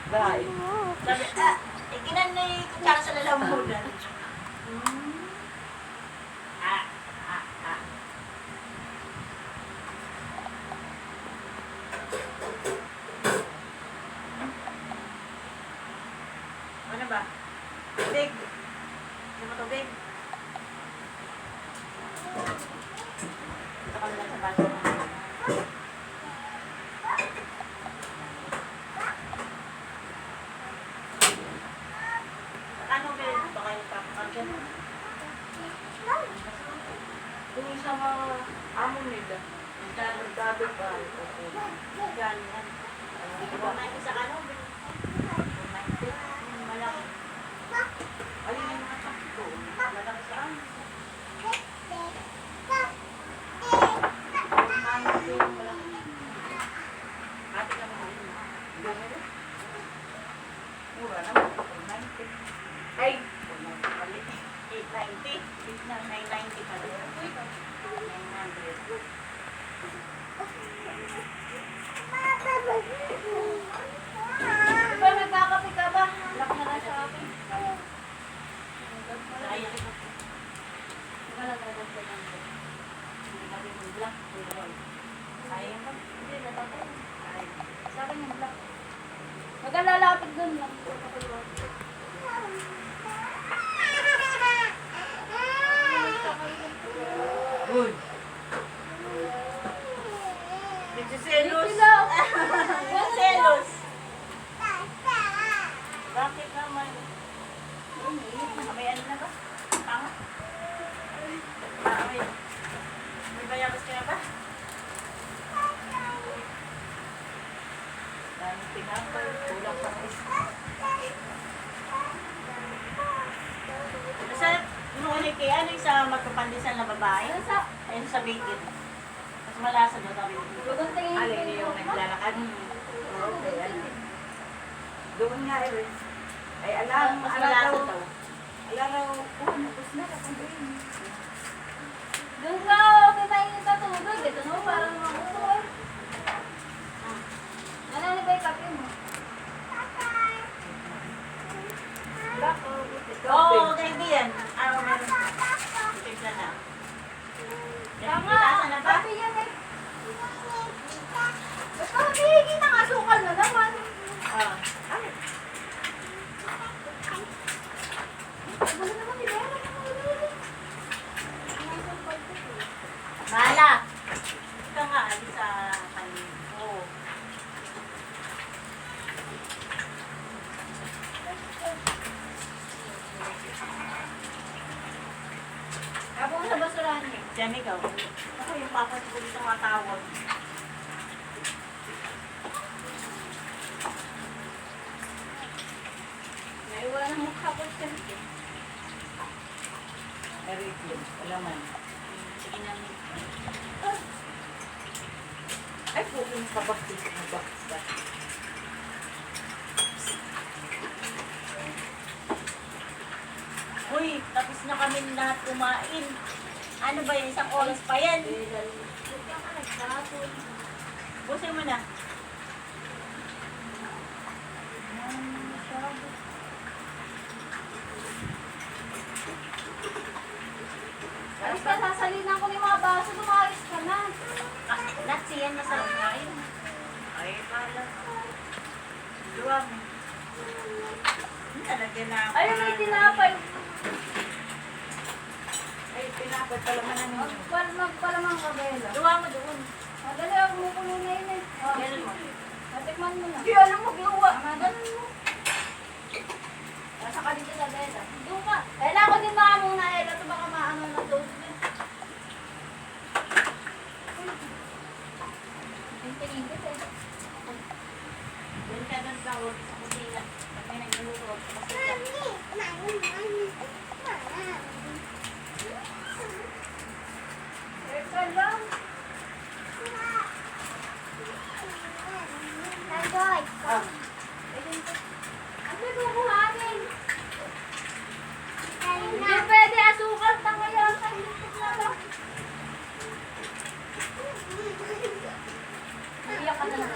Dahil. Sabi, ikinan na yung kutsara sa lalamunan. Ah, ah, ah. Ano ba? Tubig. Ano mo tubig? Ito kami lang sa baso. Ano ba yun? Ito kayo papakagyan. Kung sa mga amo nila, nagdado pa. Ganyan. Kumain ko sa ano? Kumain ko. Malaki. Ayun yung mga sakto. Malaki saan? Kumain ko yung malaki. Ate kami na yun. Ganun. Mura naman. 90. Ay! 890. 990 pa rin. 900. Diba nagkakape ka ba? Lock na lang sa akin. Sayang. Diba nagkakape ka ba? Hindi kami yung black. Sayang ba? Hindi, natatay. Sayang. Sa akin yung black. Magkalalapit dun lang. Uy! Nagsiselos. Sila. Nagsiselos. Bakit naman? May ano na ba? Tama? May bayabas ka na ba? Daming pinapay. Kulang pa sa isa. Basta, nung ulit kay ano yung sa magkapandisan na babae? Ayun sa bacon. Mas malasa daw sabi ko. Guguntingin ko Alin yung naglalakad. Okay, alin. Doon nga eh. Ay, alam, Mas alam malasa raw. daw. Alam raw. Oh, napos na. Kapanduin. Doon ka, okay mainit na tubig. Ito no, parang makuto eh. Ano na ba yung kape mo? Bako. Oo, kaibigan. Ano meron? Tignan na. Tama, Tama na ba? kape yan eh. Basta humihingi ng asukal na naman. Ah. Ay, Wala naman ni Bella. Mahala. Ikaw nga, alis sa kanina. Oo. Ako sa basurahan niya. Diyan ikaw. Ako yung papas ko dito matawag. Naiwala ng mukha ko siya. Eric yun. Alaman. Sige na. Ay, puking kabaktis. Kabaktis. Uy, tapos na kami lahat kumain. Ano ba yun? Isang oras pa yan. Busin mo na. Alis ka, sasalinan ko yung mga baso. Tumaris ka na. Nuts yan, masarap na yun. Ay, pala. Luwag. Talagyan na ako. Ayun, may tinapay. Ay, pinapat pala man ang Magpalamang ka, Bella. Luwa mo doon. Madali, ako mo kulo na yun eh. Oh, Ganun mo. natikman mo na. Hindi alam mo, luwa. Ganun mo. Nasa ka dito sa Bella. Doon ka. Kailangan ko din maamong na Ella. Ito baka maano na doon. Tingin ko eh. Doon ka doon sa huwag sa kusina. Pag may nagluluto, kasi ka. Teka lang. Nagay. Ah. Ano kukuhanin? Hindi pwede asukal. Tanga yan. Tahilig na lang. Iyak ka na lang.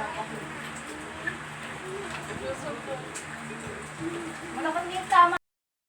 Malakas din tama.